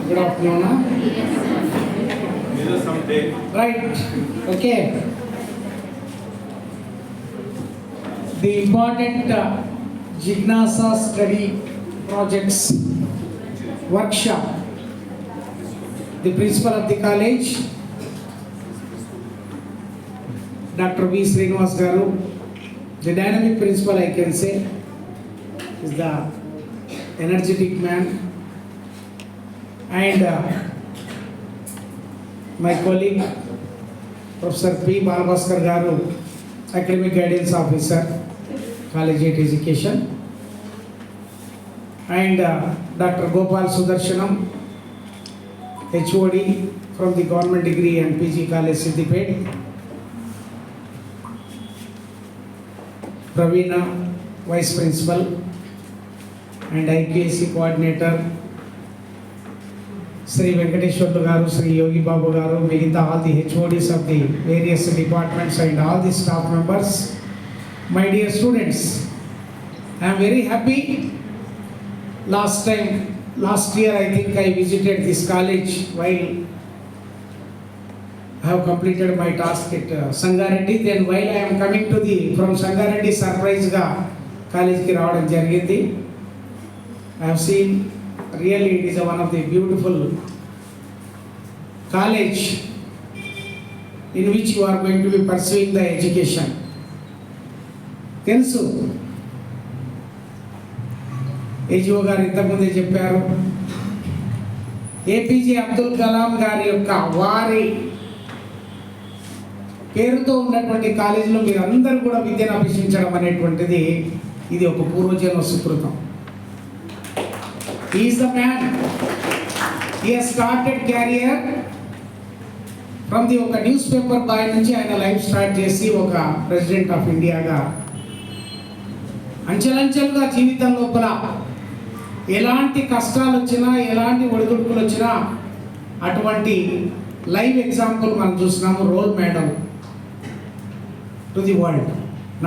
Good afternoon. Right. Okay. The important Jignasa study projects workshop. The principal of the college, Dr. V. Srinivas Garu, the dynamic principal, I can say, is the energetic man, and my colleague Professor P. Balabhaskar Garu, academic guidance officer, collegiate education, and Dr. Gopal Sudarshanam, HOD from the Government Degree and PG College Siddipet, Praveena, Vice Principal and IPSC Coordinator, Sri Venkateshwarlu Garu, Sri Yogi Babu Garu, Megita, all the HODs of the various departments and all the staff members, my dear students, I am very happy. Last year I think I visited this college while I have completed my task at Sangareddy. Then while I am coming to from Sangareddy, surprise ga college ki raavadam jarigindi. I have seen really it is one of the beautiful college in which you are going to be pursuing the education. తెలుసు ఏజీఓ గారు ఇంతకుముందే చెప్పారు, APJ Abdul Kalam గారి యొక్క వారి పేరుతో ఉన్నటువంటి కాలేజీలో మీరు అందరూ కూడా విద్యను అభ్యసించడం అనేటువంటిది ఇది ఒక పూర్వజన్మ సుకృతం. He is the man. He has started career from the ఒక న్యూస్ పేపర్ బాయ్ నుంచి ఆయన లైఫ్ స్టార్ట్ చేసి ఒక ప్రెసిడెంట్ ఆఫ్ ఇండియాగా అంచెలంచెలుగా జీవితం లోపల ఎలాంటి కష్టాలు వచ్చినా ఎలాంటి ఒడిదుడుకులు వచ్చినా అటువంటి లైవ్ ఎగ్జాంపుల్ మనం చూస్తున్నాము, role model to the world,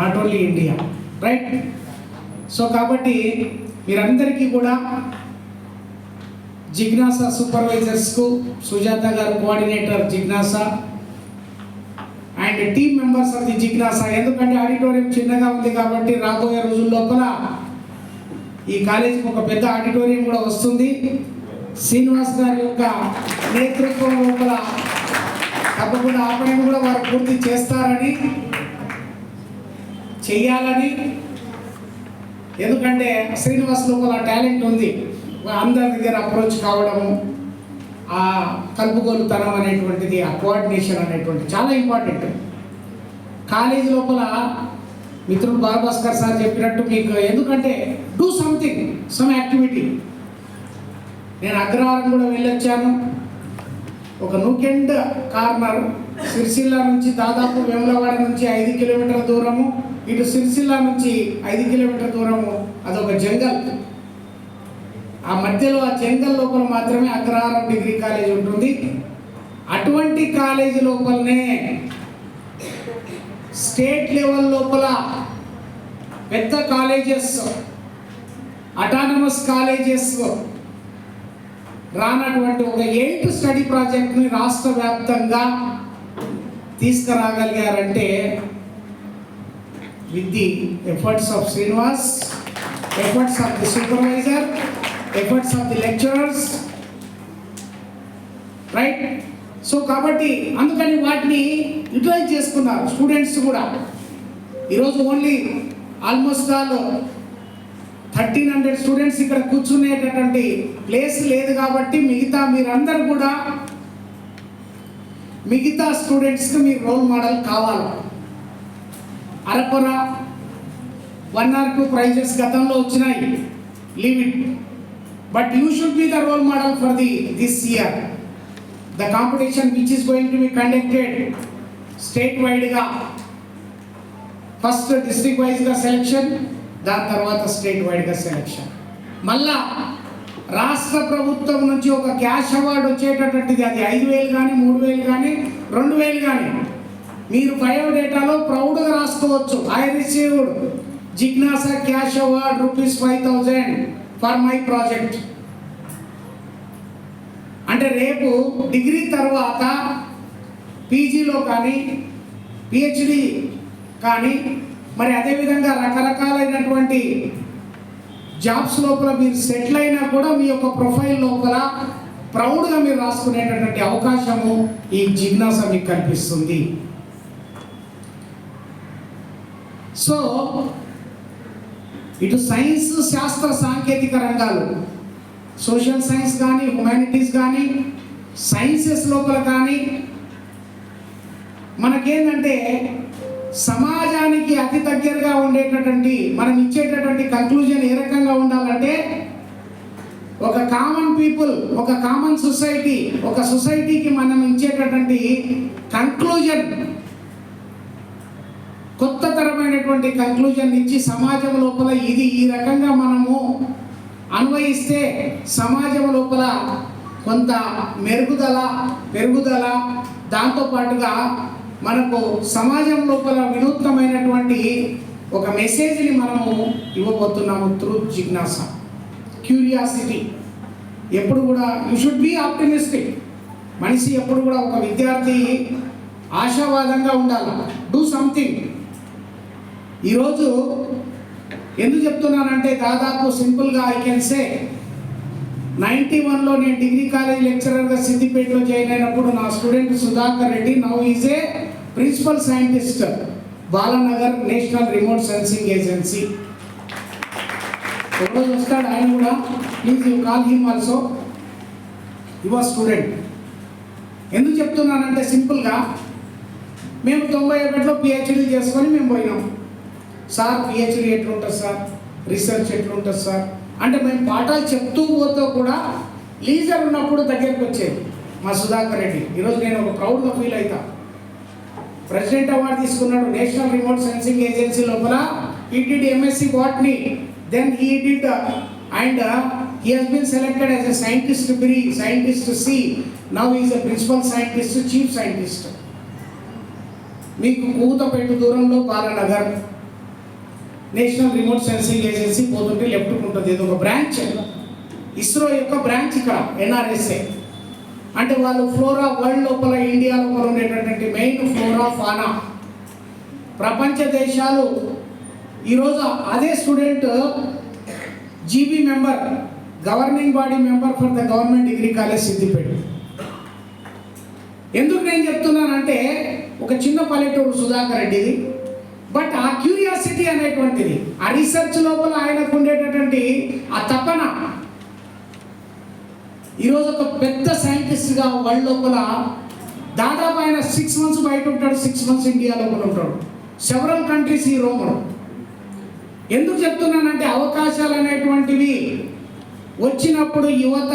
not only India, right? So కాబట్టి మీరందరికీ కూడా జిజ్ఞాసా సూపర్వైజర్స్కు, సుజాత గారు coordinator Jignasa and team members of the Jignasa, ఎందుకంటే ఆడిటోరియం చిన్నగా ఉంది కాబట్టి రాబోయే రోజుల లోపల ఈ కాలేజీకి ఒక పెద్ద ఆడిటోరియం కూడా వస్తుంది. శ్రీనివాస్ గారి యొక్క నేతృత్వం లోపల తప్పకుండా ఆ పని కూడా వారు పూర్తి చేస్తారని, చెయ్యాలని, ఎందుకంటే శ్రీనివాస్ లోపల టాలెంట్ ఉంది. అందరి దగ్గర అప్రోచ్ కావడము, ఆ కలుపుగోలుతనం అనేటువంటిది, ఆ కోఆర్డినేషన్ అనేటువంటిది చాలా ఇంపార్టెంట్. కాలేజీ లోపల మిత్రుడు బాలభాస్కర్ సార్ చెప్పినట్టు మీకు ఎందుకంటే డూ సంథింగ్, సమ్ యాక్టివిటీ. నేను అగ్రహారం కూడా వెళ్ళొచ్చాను. ఒక నూకెండ్ కార్నర్ సిరిసిల్ల నుంచి దాదాపు వేములవాడ నుంచి 5 కిలోమీటర్ల దూరము, ఇటు సిరిసిల్ల నుంచి 5 కిలోమీటర్ల దూరము, అదొక జంగల్. ఆ మధ్యలో ఆ జంగల్ లోపల మాత్రమే అగ్రహారం డిగ్రీ కాలేజ్ ఉంటుంది. అటువంటి కాలేజీ లోపలనే స్టేట్ లెవెల్ లోపల పెద్ద కాలేజెస్, అటానమస్ కాలేజెస్ రానటువంటి ఒక 8 స్టడీ ప్రాజెక్ట్ని రాష్ట్ర వ్యాప్తంగా తీసుకురాగలిగారంటే with the efforts of Srinivas, efforts of the supervisor, efforts of the lecturers, right? So కాబట్టి అందుకని వాటిని యూటిలైజ్ చేసుకున్నారు స్టూడెంట్స్ కూడా. ఈరోజు ఓన్లీ ఆల్మోస్ట్ ఆల్ 1300 స్టూడెంట్స్ ఇక్కడ కూర్చునేటటువంటి ప్లేస్ లేదు కాబట్టి మిగతా మీరందరూ కూడా మిగతా స్టూడెంట్స్కి మీరు రోల్ మోడల్ కావాలి. అరకొర 1 or 2 ప్రైజెస్ గతంలో వచ్చినాయి, leave it, but you should be the role model for this year. The competition which is going to be conducted state-wide గా ఫస్ట్ డిస్ట్రిక్ట్ వైజ్ గా సెలక్షన్, దాని తర్వాత స్టేట్ వైడ్ గా selection. మళ్ళా రాష్ట్ర ప్రభుత్వం నుంచి ఒక క్యాష్ అవార్డు వచ్చేటటువంటిది, అది 5,000 కానీ 3,000 కానీ 2,000 కానీ మీరు బయోడేటాలో ప్రౌడ్గా రాసుకోవచ్చు. I received Jignasa cash award ₹5,000 for my project. అంటే రేపు డిగ్రీ తర్వాత పీజీలో కానీ పిహెచ్డి కానీ మరి అదేవిధంగా రకరకాలైనటువంటి జాబ్స్ లోపల మీరు సెటిల్ అయినా కూడా మీ యొక్క ప్రొఫైల్ లోపల ప్రౌడ్గా మీరు రాసుకునేటటువంటి అవకాశము ఈ జిజ్ఞాస మీకు కనిపిస్తుంది. సో ఇటు సైన్స్, శాస్త్ర సాంకేతిక రంగాలు, సోషల్ సైన్స్ కానీ, హ్యుమానిటీస్ కానీ, సైన్సెస్ లోపల కానీ మనకేంటంటే సమాజానికి అతి దగ్గరగా ఉండేటటువంటి మనం ఇచ్చేటటువంటి కంక్లూజన్ ఏ రకంగా ఉండాలంటే ఒక కామన్ పీపుల్, ఒక కామన్ సొసైటీ, ఒక సొసైటీకి మనం ఇచ్చేటటువంటి కంక్లూజన్ కొత్త తరమైనటువంటి కంక్లూజన్ ఇచ్చి సమాజం లోపల ఇది ఈ రకంగా మనము అన్వయిస్తే సమాజం లోపల కొంత పెరుగుదల దాంతోపాటుగా మనకు సమాజం లోపల వినూత్నమైనటువంటి ఒక మెసేజ్ని మనము ఇవ్వబోతున్నాము త్రూ జిజ్ఞాస, క్యూరియాసిటీ. ఎప్పుడు కూడా యూ షుడ్ బీ ఆప్టిమిస్టిక్. మనిషి ఎప్పుడు కూడా ఒక విద్యార్థి ఆశావాదంగా ఉండాలి. Do something. ఈరోజు ఎందుకు చెప్తున్నానంటే దాదాపు సింపుల్గా ఐ కెన్ సే 91లో నేను డిగ్రీ కాలేజ్ లెక్చరర్గా సిద్దిపేటలో జాయిన్ అయినప్పుడు నా student Sudhakar Reddy now is a principal scientist Balanagar national remote sensing agency. ఒకరోజు వస్తాడు ఆయన కూడా, please you call him also, your student. ఎందుకు చెప్తున్నానంటే సింపుల్గా మేము 91లో పిహెచ్డీ చేసుకొని మేము పోయినాం. సార్ పిహెచ్డీ ఎట్లుంటుంది సార్, రీసెర్చ్ ఎట్లుంటుంది సార్ అంటే మేము పాఠాలు చెప్తూ పోతూ కూడా లీజర్ ఉన్నప్పుడు దగ్గరికి వచ్చేది మా సుధాకర్ రెడ్డి. ఈరోజు నేను ఒక ప్రౌడ్గా ఫీల్ అవుతా. ప్రెసిడెంట్ అవార్డు తీసుకున్నాడు నేషనల్ రిమోట్ సెన్సింగ్ ఏజెన్సీ లోపల. he did MSc botany, then he did and he has been selected as a scientist B, scientist C. Now he is a principal scientist, chief scientist. మీకు కూతపేట దూరంలో Balanagar national remote sensing agency పోతుంటే left ఉంటుంది. ఇది ఒక branch, ISRO యొక్క branch ఇక్కడ NRSA. అంటే వాళ్ళు ఫ్లోరా వరల్డ్ లోపల ఇండియా లోపల ఉండేటటువంటి మెయిన్ ఫ్లోరా ఫానా ప్రపంచ దేశాలు. ఈరోజు అదే student GB member, governing body member for the government degree college Siddipet. ఎందుకు నేను చెప్తున్నానంటే ఒక చిన్న పల్లెటూరు సుధాకర్ రెడ్డిది, బట్ ఆ క్యూరియాసిటీ అనేటువంటిది, ఆ రీసెర్చ్ లోపల ఆయనకు ఉండేటటువంటి ఆ తపన. ఈరోజు ఒక పెద్ద సైంటిస్ట్గా వరల్డ్ లోపల దాదాపు ఆయన 6 months బయట ఉంటాడు, 6 months ఇండియా లోపల ఉంటాడు, సెవరల్ కంట్రీస్ ఈ రోమను. ఎందుకు చెప్తున్నానంటే అవకాశాలు అనేటువంటివి వచ్చినప్పుడు యువత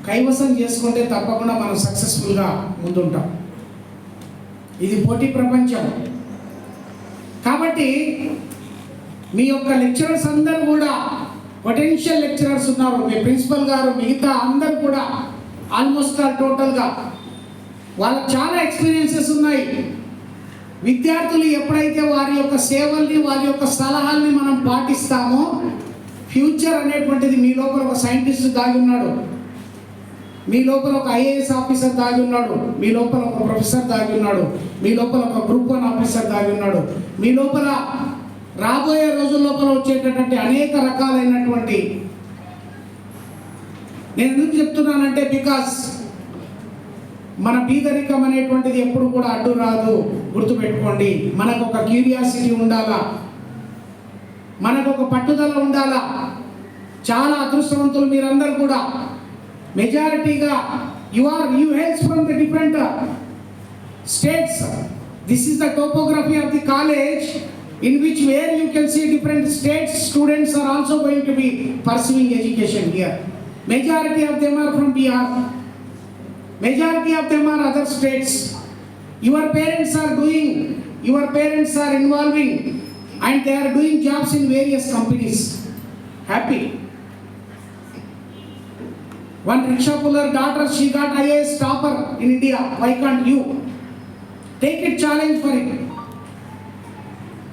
కైవసం చేసుకుంటే తప్పకుండా మనం సక్సెస్ఫుల్గా ముందుంటాం. ఇది పోటీ ప్రపంచం. కాబట్టి మీ యొక్క లెక్చరర్స్ అందరూ కూడా పొటెన్షియల్ లెక్చరర్స్ ఉన్నారు. మీ ప్రిన్సిపల్ గారు, మిగతా అందరూ కూడా ఆల్మోస్ట్ టోటల్గా వాళ్ళకి చాలా ఎక్స్పీరియన్సెస్ ఉన్నాయి. విద్యార్థులు ఎప్పుడైతే వారి యొక్క సేవల్ని, వారి యొక్క సలహాల్ని మనం పాటిస్తామో ఫ్యూచర్ అనేటువంటిది మీ లోపల ఒక సైంటిస్ట్ దాగి ఉన్నాడు, మీ లోపల ఒక IAS ఆఫీసర్ దాగి ఉన్నాడు, మీ లోపల ఒక ప్రొఫెసర్ దాగి ఉన్నాడు, మీ లోపల ఒక గ్రూప్ 1 ఆఫీసర్ దాగి ఉన్నాడు, మీ లోపల రాబోయే రోజుల లోపల వచ్చేటటువంటి అనేక రకాలైనటువంటి. నేను ఎందుకు చెప్తున్నానంటే బికాస్ మన బీదరికం అనేటువంటిది ఎప్పుడు కూడా అడ్డు రాదు. గుర్తుపెట్టుకోండి, మనకు ఒక క్యూరియాసిటీ ఉండాలా, మనకు ఒక పట్టుదల ఉండాలా. చాలా అదృష్టవంతులు మీరందరూ కూడా. మెజారిటీగా you hails from the different states. This is the topography of the college in which where you can see different states students are also going to be pursuing education here. Majority of them are from Bihar, majority of them are other states. Your parents are involving and they are doing jobs in various companies. Happy. One rickshaw puller daughter, she got IAS topper in India. Why can't you? Take it, challenge for it.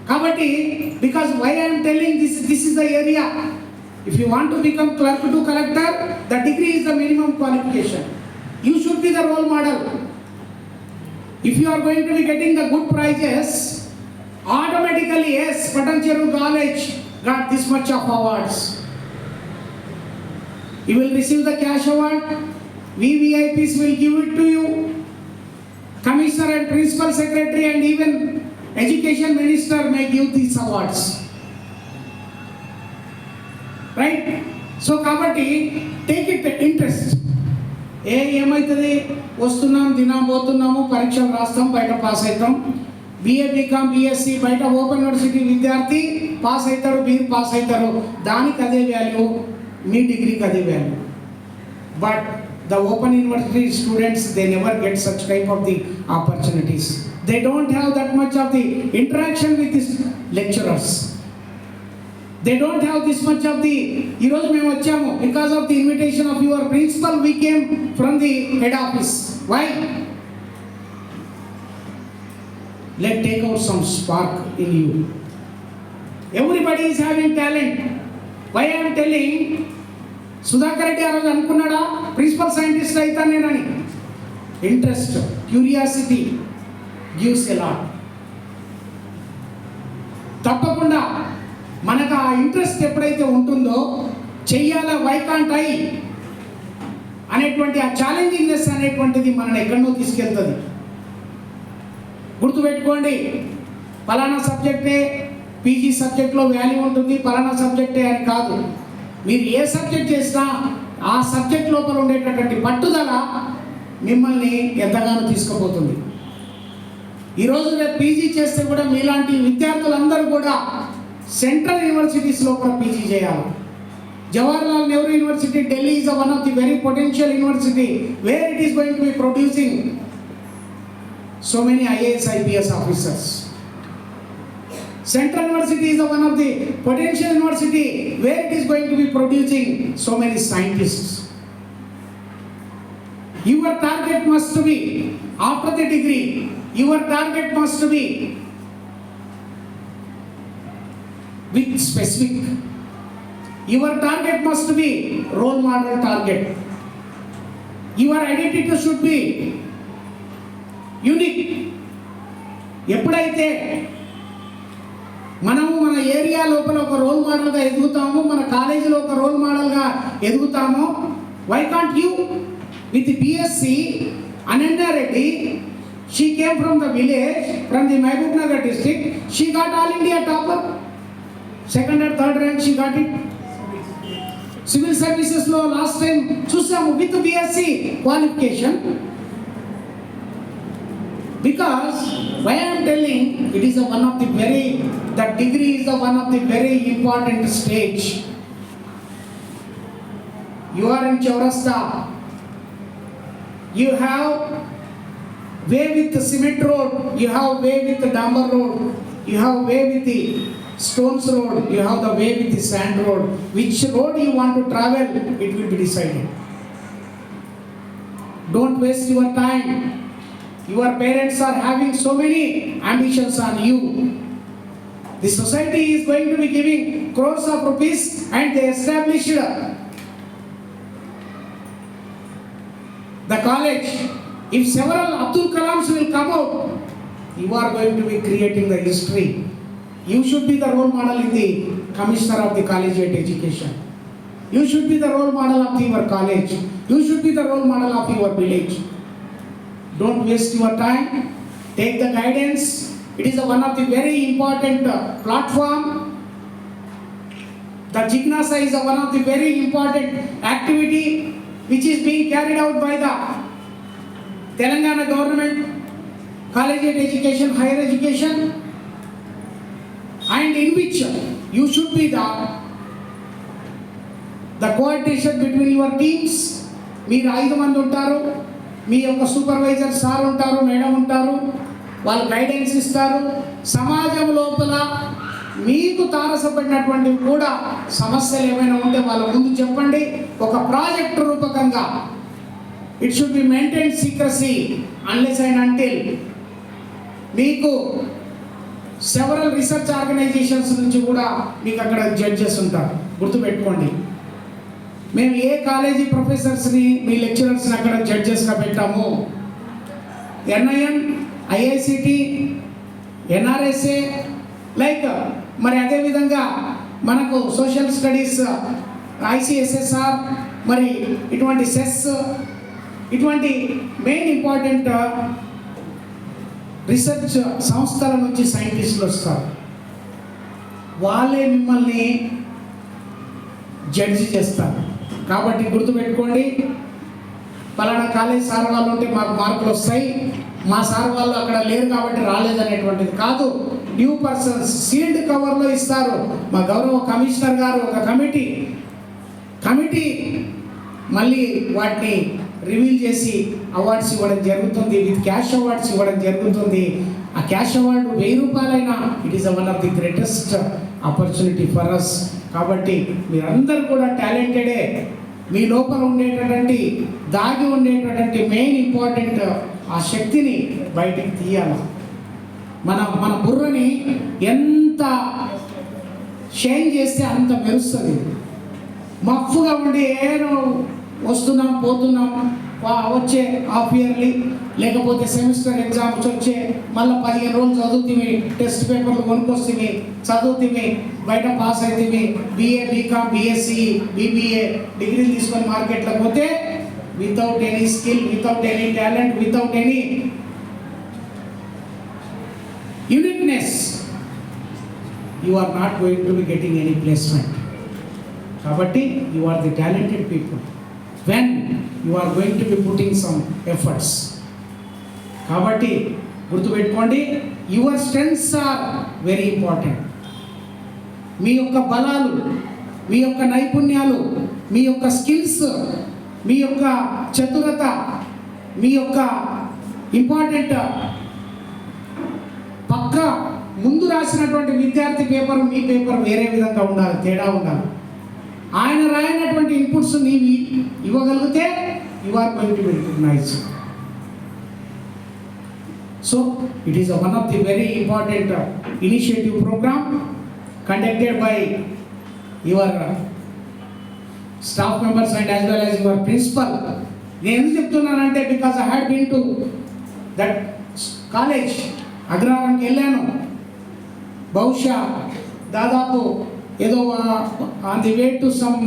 Kabatti, because why I am telling this is the area If you want to become clerk to collector, the degree is the minimum qualification. You should be the role model. If you are going to be getting the good prizes, automatically, yes, Patancheru College got this much of awards. You will receive the cash award. We VIPs will give it to you. Commissioner and Principal Secretary and even Education Minister may give these awards. Right? So కాబట్టి take it interest. ఏమవుతుంది, వస్తున్నాం దినం పోతున్నాము, పరీక్షలు రాస్తాం, బయట pass అవుతాం. BA BCom BSc బయట ఓపెన్ యూనివర్సిటీ విద్యార్థి పాస్ అవుతారు, మీరు పాస్ అవుతారు, దానికి అదే వాల్యూ, మీ డిగ్రీకి అదే value. But the open university students, they never get such type of the opportunities. They don't have that much of the interaction with these lecturers. They don't have this much of the, ee roju mem vachamu because of the invitation of your principal, we came from the head office. Why? Let take out some spark in you. Everybody is having talent. Why I am telling, Sudhakar Reddy ఆ రోజు అనుకున్నాడా principal scientist అవుతాను నేనని? Interest, curiosity gives a lot. తప్పకుండా మనకు ఆ interest ఎప్పుడైతే ఉంటుందో, చెయ్యాలా, వై కాంట్ ఐ అనేటువంటి ఆ ఛాలెంజింగ్నెస్ అనేటువంటిది మనల్ని ఎక్కడో తీసుకెళ్తుంది. గుర్తుపెట్టుకోండి, పలానా సబ్జెక్టే పీజీ సబ్జెక్ట్లో వాల్యూ ఉంటుంది, పలానా సబ్జెక్టే అని కాదు. మీరు ఏ సబ్జెక్ట్ చేసినా ఆ సబ్జెక్ట్ లోపల ఉండేటటువంటి పట్టుదల మిమ్మల్ని ఎంతగానో తీసుకుపోతుంది. ఈరోజు రేపు పీజీ చేస్తే కూడా మీలాంటి విద్యార్థులందరూ కూడా సెంట్రల్ యూనివర్సిటీస్ లోపల పీజీ చేయాలి. Jawaharlal Nehru university Delhi is one of the very potential university where it is going to be producing so many IAS IPS officers. Central University is one of the potential university where it is going to be producing so many scientists. Your target must be, after the degree, your target must be with specific. Your target must be role model target. Your identity should be unique. ఎప్పుడైతే మనము మన area లోపల ఒక role మోడల్గా ఎదుగుతాము, మన కాలేజీలో ఒక role మోడల్గా ఎదుగుతాము. Why can't you? With BSc Ananda Reddy, she came from the village, from the Mahbubnagar district. She got all India topper, second or third rank she got it. Civil services lo last time చూసాము with BSc qualification. Because why I am telling, it is one of the very, that degree is one of the very important stage. You are in Chaurasta, you have way with the cement road, you have way with the damper road, you have way with the stones road, you have the way with the sand road. Which road you want to travel, it will be decided. Don't waste your time. Your parents are having so many ambitions on you. The society is going to be giving crores of rupees and they established the college. If several Abdul Kalams will come out, you are going to be creating the history. You should be the role model in the commissioner of the collegiate education. You should be the role model of your college. You should be the role model of your village. Don't waste your time. Take the guidance. It is one of the very important platform. The Jignasa is one of the very important activity which is being carried out by the Telangana government, collegiate education, higher education, and in which you should be the coordination between your teams. మీరు 5 మంది ఉంటారు, మీ యొక్క supervisor sir ఉంటారు, madam ఉంటారు, వాళ్ళు guidance ఇస్తారు. సమాజం లోపల మీకు తారసపడినటువంటివి కూడా సమస్యలు ఏమైనా ఉంటే వాళ్ళ ముందు చెప్పండి. ఒక ప్రాజెక్ట్ రూపకంగా it should be maintain secrecy unless and until. మీకు సెవరల్ రీసెర్చ్ ఆర్గనైజేషన్స్ నుంచి కూడా మీకు అక్కడ జడ్జెస్ ఉంటారు. గుర్తుపెట్టుకోండి. మేము ఏ కాలేజీ ప్రొఫెసర్స్ని మీ లెక్చరర్స్ని అక్కడ జడ్జెస్గా పెట్టాము. ఎన్ఐఎం, ఐఐసిటి, ఎన్ఆర్ఎస్ఏ లైక్ మరి అదేవిధంగా మనకు సోషల్ స్టడీస్ ఐసిఎస్ఎస్ఆర్ మరి ఇటువంటి సెస్ ఇటువంటి మెయిన్ ఇంపార్టెంట్ రీసెర్చ్ సంస్థల నుంచి సైంటిస్టులు వస్తారు. వాళ్ళే మిమ్మల్ని జడ్జి చేస్తారు. కాబట్టి గుర్తుపెట్టుకోండి, పలానా కాలేజ్ సార్ వాళ్ళు ఉంటే మాకు మార్కులు వస్తాయి, మా సార్ వాళ్ళు అక్కడ లేరు కాబట్టి రాలేదనేటువంటిది కాదు. న్యూ పర్సన్స్ సీల్డ్ కవర్లో ఇస్తారు. మా గౌరవ కమిషనర్ గారు ఒక కమిటీ మళ్ళీ వాటిని రివీల్ చేసి అవార్డ్స్ ఇవ్వడం జరుగుతుంది. విత్ క్యాష్ అవార్డ్స్ ఇవ్వడం జరుగుతుంది. ఆ క్యాష్ అవార్డు 1000 రూపాయలైనా it is one of the greatest opportunity for us. కాబట్టి మీరందరూ కూడా టాలెంటెడే. మీ లోపల ఉండేటటువంటి దాగి ఉండేటటువంటి మెయిన్ ఇంపార్టెంట్ ఆ శక్తిని బయటికి తీయాలి. మన బుర్రని ఎంత షైన్ చేస్తే అంత మెరుస్తుంది. మఫ్గా ఉండి ఏదో వస్తున్నాం పోతున్నాం, వచ్చే హాఫ్ ఇయర్లీ లేకపోతే సెమిస్టర్ ఎగ్జామ్స్ వచ్చే మళ్ళీ 15 రోజులు చదువుతీవి, టెస్ట్ పేపర్లు కొనుక్కొస్తేవి, చదువుతీవి, బయట పాస్ అవుతీవి, బిఏ, బీకామ్, బిఎస్సి, బీబీఏ డిగ్రీలు తీసుకొని మార్కెట్లోకి పోతే without any skill, without any talent, without any uniqueness, you are not going to be getting any placement. Kabatti, you are the talented people when you are going to be putting some efforts. Kabatti, gurtu pettukondi, your strengths are very important. మీ యొక్క బలాలు, మీ యొక్క నైపుణ్యాలు, మీ యొక్క skills, మీ యొక్క చతురత, మీ యొక్క important పక్క ముందు రాసినటువంటి విద్యార్థి పేపర్ మీ పేపర్ వేరే విధంగా ఉండాలి, తేడా ఉండాలి. ఆయన రాయనటువంటి ఇన్పుట్స్ నీవి ఇవ్వగలిగితే you are going to be recognised. So it is one of the very important initiative program conducted by your staff members and as well as your principal. నేను ఎందుకు చెప్తున్నానంటే because I had been to that college. అగ్రహారంకి వెళ్ళాను. బహుశా దాదాపు ఏదో on the way to some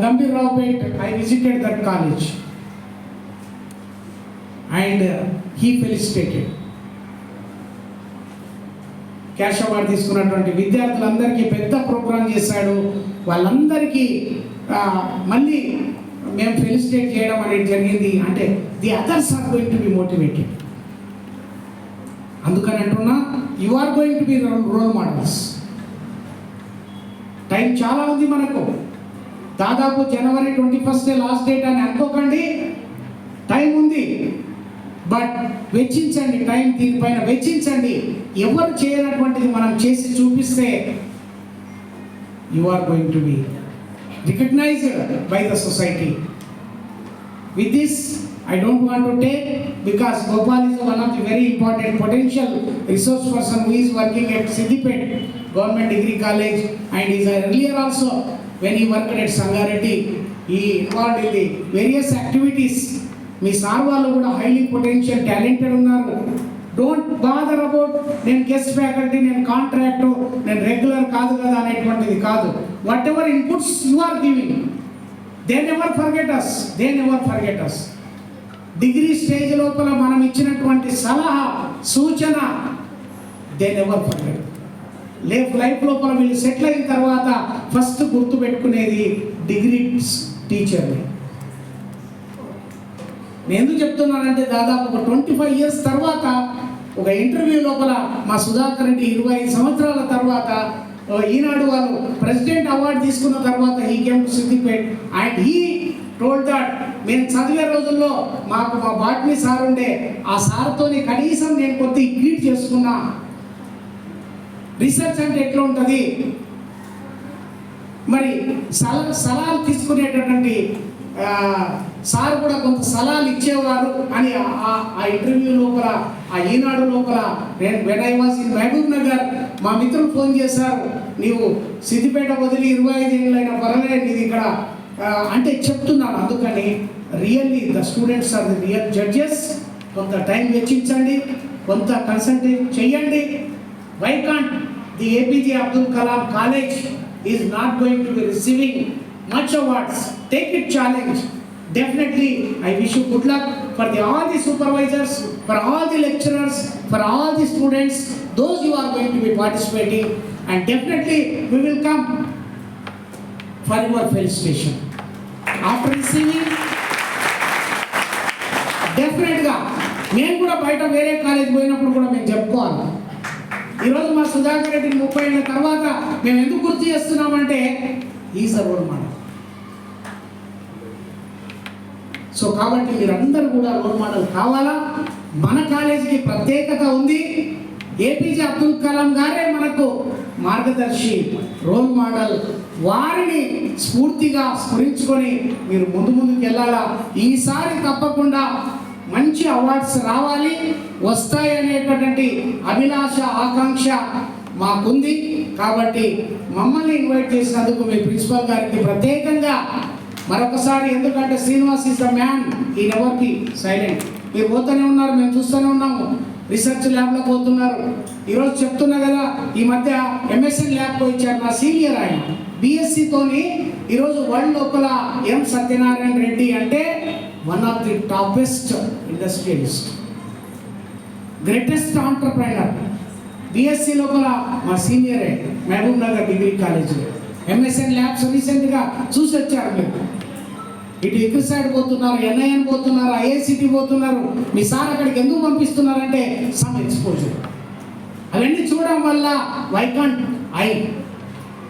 గంభీర్రావుపేట్ I visited that college and he felicitated. Cash award తీసుకున్నటువంటి విద్యార్థులందరికీ పెద్ద ప్రోగ్రాం చేశాడు. వాళ్ళందరికీ మళ్ళీ మేము ఫెలిసిటేట్ చేయడం అనేది జరిగింది. అంటే the others are going to be motivated. అందుకని అంటున్నా, you are going to be role models. Time చాలా ఉంది మనకు. దాదాపు జనవరి 21 లాస్ట్ డేట్ అని అనుకోకండి, టైం ఉంది. బట్ వెచ్చించండి, టైం దీనిపైన వెచ్చించండి. ఎవరు చేయనటువంటిది మనం చేసి చూపిస్తే you are going to be recognised by the society. With this I don't want to take, because Gopal is one of the very important potential resource person who is working at Siddipet Government Degree College, and is earlier also when he worked at Sangareddy, he involved in the various activities. మీ sir వాళ్ళు కూడా highly potential talented ఉన్నారు. Don't bother about నేను guest faculty, నేను contract, నేను regular కాదు కదా అనేటువంటిది కాదు. Whatever inputs you are giving, they never forget us. Degree stage లోపల మనం ఇచ్చినటువంటి సలహా సూచన దే నెవర్ ఫర్గెట్. లైఫ్ లోపల వీళ్ళు సెటిల్ అయిన తర్వాత ఫస్ట్ గుర్తు పెట్టుకునేది డిగ్రీ టీచర్ని. నేను ఎందుకు చెప్తున్నానంటే దాదాపు ఒక 25 ఇయర్స్ తర్వాత ఒక ఇంటర్వ్యూ లోపల మా సుధాకర్ రెడ్డి 25 సంవత్సరాల తర్వాత ఈనాడు వాళ్ళు ప్రెసిడెంట్ అవార్డు తీసుకున్న తర్వాత he came to Siddipet and he told that మేము చదివే రోజుల్లో మాకు మా బాట్నీ సార్ ఉండే, ఆ సార్తోని కనీసం నేను కొద్ది గ్రీట్ చేసుకున్నా. రీసెర్చ్ అంటే ఎట్లా ఉంటుంది, మరి సలహాలు తీసుకునేటటువంటి సార్ కూడా కొంత సలహాలు ఇచ్చేవారు అని ఆ ఇంటర్వ్యూ లోపల, ఆ ఈనాడు లోపల, when I was in Mahabubnagar మా మిత్రులు ఫోన్ చేశారు, నీవు సిద్దిపేట వదిలి 25 ఏళ్ళైనా పర్వాలేదు నీది ఇక్కడ అంటే చెప్తున్నాను. అందుకని really the students are the real judges. కొంత టైం వెచ్చించండి, కొంత కన్సల్టేట్ చేయండి. Why can't the APJ Abdul Kalam college is not going to be receiving much awards? Take it challenge. Definitely I wish you good luck for all the supervisors, for all the lecturers, for all the students, those you are going to be participating, and definitely we will come for your felicitation after receiving. Definitely గా నేను కూడా బయట వేరే college పోయినప్పుడు కూడా మేము చెప్పుకోవాలి. ఈరోజు మా సుధాకర్ రెడ్డి 30 ఏళ్ళ తర్వాత మేము ఎందుకు గుర్తు చేస్తున్నామంటే is a role model. So కాబట్టి మీరందరూ కూడా రోల్ మోడల్ కావాలా. మన కాలేజీకి ప్రత్యేకత ఉంది. ఏపీజే అబ్దుల్ కలాం గారే మనకు మార్గదర్శి, రోల్ మోడల్. వారిని స్ఫూర్తిగా స్మరించుకొని మీరు ముందుకు వెళ్ళాలా. ఈసారి తప్పకుండా మంచి అవార్డ్స్ రావాలి, వస్తాయి అనేటటువంటి అభిలాష, ఆకాంక్ష మాకుంది. కాబట్టి మమ్మల్ని ఇన్వైట్ చేసినందుకు మీ ప్రిన్సిపల్ గారికి ప్రత్యేకంగా మరొకసారి, ఎందుకంటే శ్రీనివాస్ ఈజ్ ద మ్యాన్, ఈ నెవర్ బి సైలెంట్. మీరు పోతూనే ఉన్నారు, మేము చూస్తూనే ఉన్నాము. రీసెర్చ్ ల్యాబ్లో పోతున్నారు. ఈరోజు చెప్తున్నా కదా, ఈ మధ్య ఎంఎస్ఎన్ ల్యాబ్లో ఇచ్చారు నా సీనియర్ ఆయన బీఎస్సీతోని. ఈరోజు వరల్డ్ లోపల ఎం సత్యనారాయణ రెడ్డి అంటే one of the topest industrialist, greatest entrepreneur. BSc లోపల మా సీనియరే మహబూబ్ నగర్ డిగ్రీ కాలేజీలో. ఎంఎస్ఎన్ ల్యాబ్స్ రీసెంట్గా చూసి వచ్చారు. మీరు ఇటు ఇక్కడ సైడ్ పోతున్నారు, ఎన్ఐఎన్ పోతున్నారు, ఐఐసిటి పోతున్నారు. మీ సార్ అక్కడికి ఎందుకు పంపిస్తున్నారంటే సమ్ ఎక్స్పోజర్. అవన్నీ చూడడం వల్ల వై కాంట్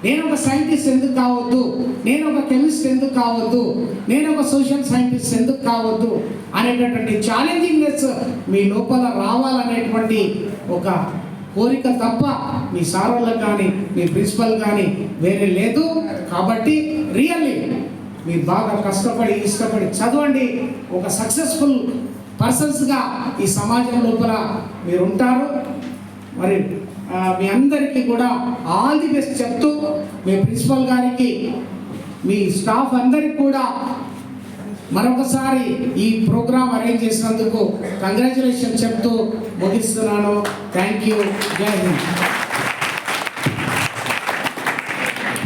నేను ఒక సైంటిస్ట్ ఎందుకు కావద్దు, నేను ఒక కెమిస్ట్ ఎందుకు కావద్దు, నేను ఒక సోషల్ సైంటిస్ట్ ఎందుకు కావద్దు అనేటటువంటి ఛాలెంజింగ్నెస్ మీ లోపల రావాలనేటువంటి ఒక కోరిక తప్ప మీ సార్ వాళ్ళకి కానీ మీ ప్రిన్సిపల్ కానీ వేరే లేదు. కాబట్టి రియల్లీ మీరు బాగా కష్టపడి ఇష్టపడి చదవండి. ఒక సక్సెస్ఫుల్ పర్సన్స్గా ఈ సమాజం లోపల మీరు ఉంటారు. మరి మీ అందరికీ కూడా ఆల్ ది బెస్ట్ చెప్తూ, మీ ప్రిన్సిపల్ గారికి, మీ స్టాఫ్ అందరికీ కూడా మరొకసారి ఈ ప్రోగ్రాం అరేంజ్ చేసినందుకు కంగ్రాచులేషన్ చెప్తూ ముగిస్తున్నాను. Thank you. జై హింద్.